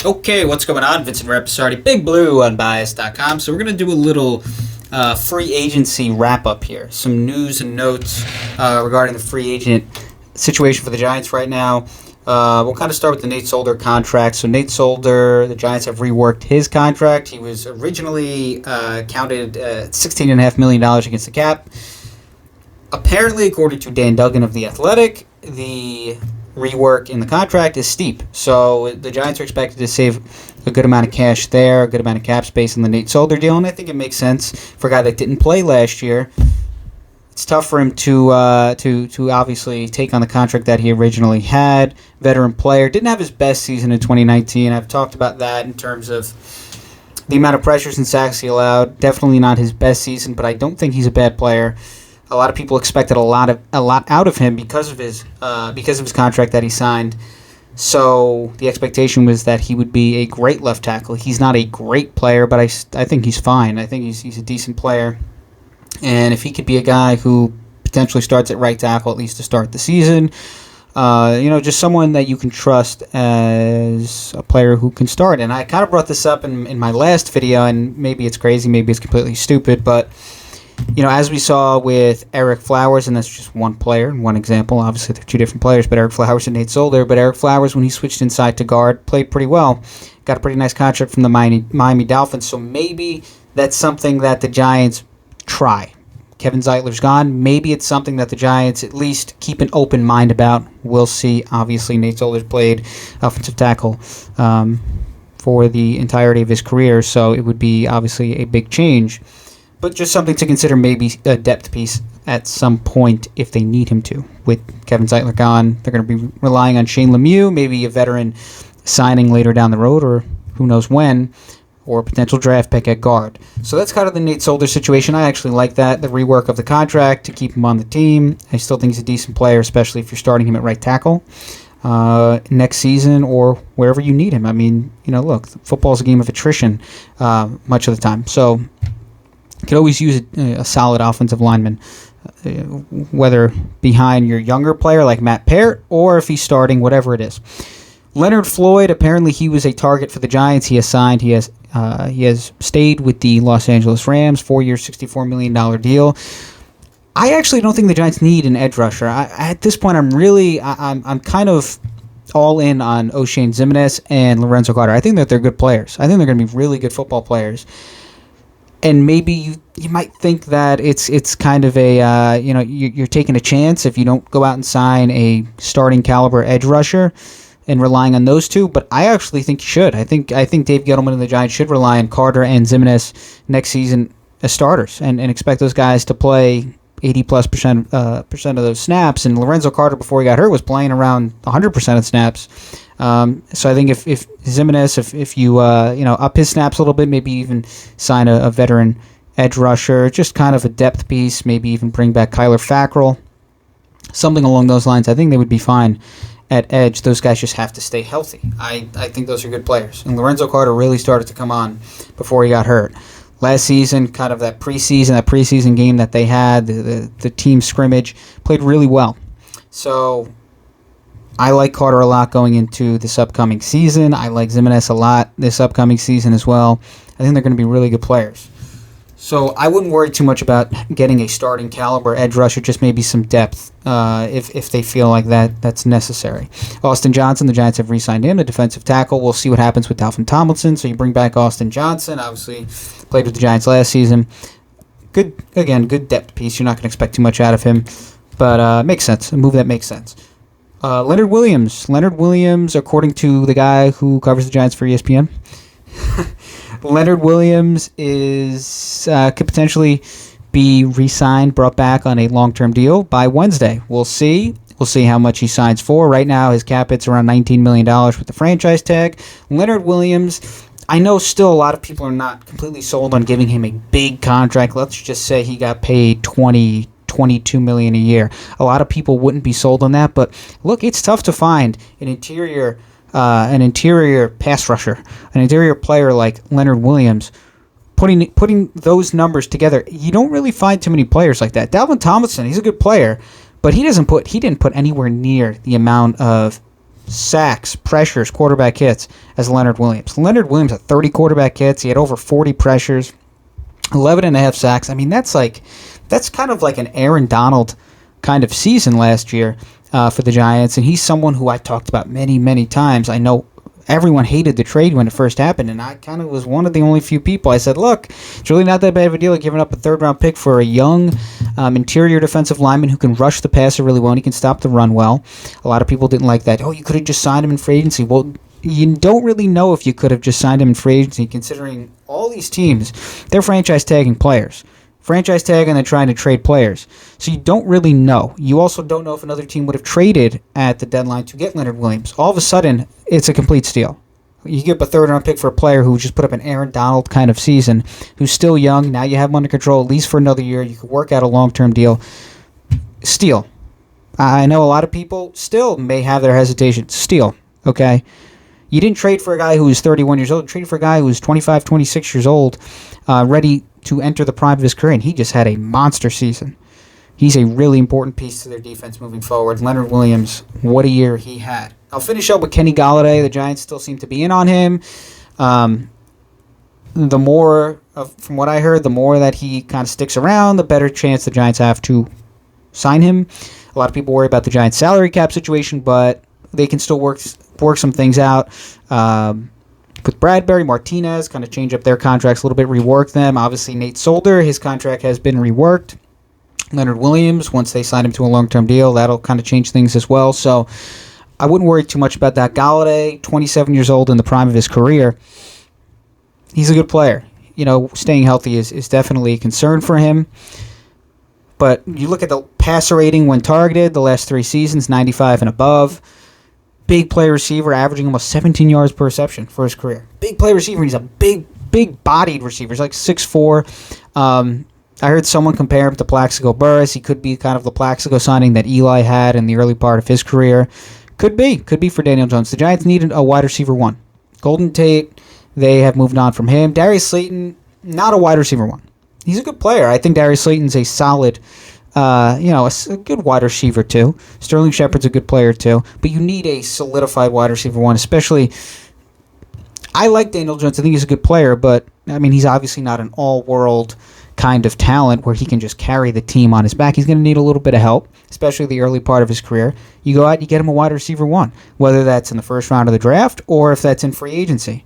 Okay, what's going on? Vincent Rapisardi, Big Blue, Unbiased.com. So we're going to do a little free agency wrap-up here. Some news and notes regarding the free agent situation for the Giants right now. We'll kind of start with the Nate Solder contract. So Nate Solder, the Giants have reworked his contract. He was originally counted at $16.5 million against the cap. Apparently, according to Dan Duggan of The Athletic, the rework in the contract is steep. So the Giants are expected to save a good amount of cash there, a good amount of cap space in the Nate Solder deal, and I think it makes sense for a guy that didn't play last year. It's tough for him to obviously take on the contract that he originally had. Veteran player. Didn't have his best season in 2019. I've talked about that in terms of the amount of pressures and sacks he allowed. Definitely not his best season, but I don't think he's a bad player. A lot of people expected a lot out of him because of his contract that he signed. So the expectation was that he would be a great left tackle. He's not a great player, but I think he's fine. I think he's a decent player. And if he could be a guy who potentially starts at right tackle, at least to start the season, just someone that you can trust as a player who can start. And I kind of brought this up in my last video, and maybe it's crazy, maybe it's completely stupid, but as we saw with Eric Flowers, and that's just one player, one example. Obviously, they're two different players, but Eric Flowers and Nate Solder. But Eric Flowers, when he switched inside to guard, played pretty well. Got a pretty nice contract from the Miami Dolphins. So maybe that's something that the Giants try. Kevin Zeitler's gone. Maybe it's something that the Giants at least keep an open mind about. We'll see. Obviously, Nate Solder's played offensive tackle for the entirety of his career, so it would be obviously a big change. But just something to consider, maybe a depth piece at some point if they need him to. With Kevin Zeitler gone, they're going to be relying on Shane Lemieux, maybe a veteran signing later down the road, or who knows when, or a potential draft pick at guard. So that's kind of the Nate Solder situation. I actually like that, the rework of the contract to keep him on the team. I still think he's a decent player, especially if you're starting him at right tackle next season or wherever you need him. I mean, look, football's a game of attrition much of the time. So you could always use a solid offensive lineman, whether behind your younger player like Matt Peart or if he's starting, whatever it is. Leonard Floyd, apparently he was a target for the Giants. He has signed. He has stayed with the Los Angeles Rams, 4-year, $64 million deal. I actually don't think the Giants need an edge rusher. At this point, I'm kind of all in on Oshane Ximines and Lorenzo Carter. I think that they're good players. I think they're going to be really good football players. And maybe you might think that it's kind of a you're taking a chance if you don't go out and sign a starting caliber edge rusher and relying on those two. But I actually think you should. I think Dave Gettleman and the Giants should rely on Carter and Ximines next season as starters and expect those guys to play 80+% of those snaps. And Lorenzo Carter, before he got hurt, was playing around 100% of snaps. So I think if Ximines, if you up his snaps a little bit, maybe even sign a veteran edge rusher, just kind of a depth piece, maybe even bring back Kyler Fackrell, something along those lines. I think they would be fine at edge. Those guys just have to stay healthy. I think those are good players. And Lorenzo Carter really started to come on before he got hurt. Last season, kind of that preseason game that they had, the team scrimmage, played really well. So I like Carter a lot going into this upcoming season. I like Ximines a lot this upcoming season as well. I think they're going to be really good players. So I wouldn't worry too much about getting a starting caliber edge rusher, just maybe some depth if they feel like that's necessary. Austin Johnson, the Giants have re-signed him, a defensive tackle. We'll see what happens with Dalvin Tomlinson. So you bring back Austin Johnson, obviously played with the Giants last season. Good depth piece. You're not going to expect too much out of him, but makes sense. A move that makes sense. Leonard Williams, according to the guy who covers the Giants for ESPN, Leonard Williams could potentially be re-signed, brought back on a long-term deal by Wednesday. We'll see. We'll see how much he signs for. Right now, his cap hit's around $19 million with the franchise tag. Leonard Williams, I know still a lot of people are not completely sold on giving him a big contract. Let's just say he got paid $22 million a year. A lot of people wouldn't be sold on that, but look, it's tough to find an interior pass rusher, an interior player like Leonard Williams. Putting those numbers together, you don't really find too many players like that. Dalvin Tomlinson, he's a good player, but he didn't put anywhere near the amount of sacks, pressures, quarterback hits as Leonard Williams. Leonard Williams had 30 quarterback hits. He had over 40 pressures, 11 and a half sacks. I mean, that's kind of like an Aaron Donald kind of season last year for the Giants, and he's someone who I talked about many, many times. I know everyone hated the trade when it first happened, and I kind of was one of the only few people. I said, look, it's really not that bad of a deal of giving up a third-round pick for a young interior defensive lineman who can rush the passer really well and he can stop the run well. A lot of people didn't like that. Oh, you could have just signed him in free agency. Well, you don't really know if you could have just signed him in free agency, considering all these teams, they're franchise tagging players. Franchise tag and then trying to trade players. So you don't really know. You also don't know if another team would have traded at the deadline to get Leonard Williams. All of a sudden, it's a complete steal. You give up a third-round pick for a player who just put up an Aaron Donald kind of season, who's still young. Now you have him under control at least for another year. You could work out a long-term deal. Steal. I know a lot of people still may have their hesitation. Steal, okay? You didn't trade for a guy who was 31 years old. You traded for a guy who was 25, 26 years old, ready to enter the prime of his career, and he just had a monster season. He's a really important piece to their defense moving forward. Leonard Williams, what a year he had. I'll finish up with Kenny Golladay. The Giants still seem to be in on him. The more, from what I heard, the more that he kind of sticks around, the better chance the Giants have to sign him. A lot of people worry about the Giants' salary cap situation, but they can still work some things out. With Bradbury, Martinez, kind of change up their contracts a little bit, rework them. Obviously, Nate Solder, his contract has been reworked. Leonard Williams, once they sign him to a long-term deal, that'll kind of change things as well. So I wouldn't worry too much about that. Golladay, 27 years old in the prime of his career. He's a good player. You know, staying healthy is definitely a concern for him. But you look at the passer rating when targeted, the last 3 seasons, 95 and above. Big play receiver, averaging almost 17 yards per reception for his career. Big play receiver. He's a big-bodied receiver. He's like 6'4". I heard someone compare him to Plaxico Burress. He could be kind of the Plaxico signing that Eli had in the early part of his career. Could be for Daniel Jones. The Giants needed a wide receiver 1. Golden Tate, they have moved on from him. Darius Slayton, not a wide receiver 1. He's a good player. I think Darius Slayton's a solid, a good wide receiver too. Sterling Shepard's a good player too. But you need a solidified wide receiver 1, especially. I like Daniel Jones. I think he's a good player, but I mean, he's obviously not an all-world kind of talent where he can just carry the team on his back. He's going to need a little bit of help, especially the early part of his career. You go out, you get him a wide receiver 1, whether that's in the first round of the draft or if that's in free agency.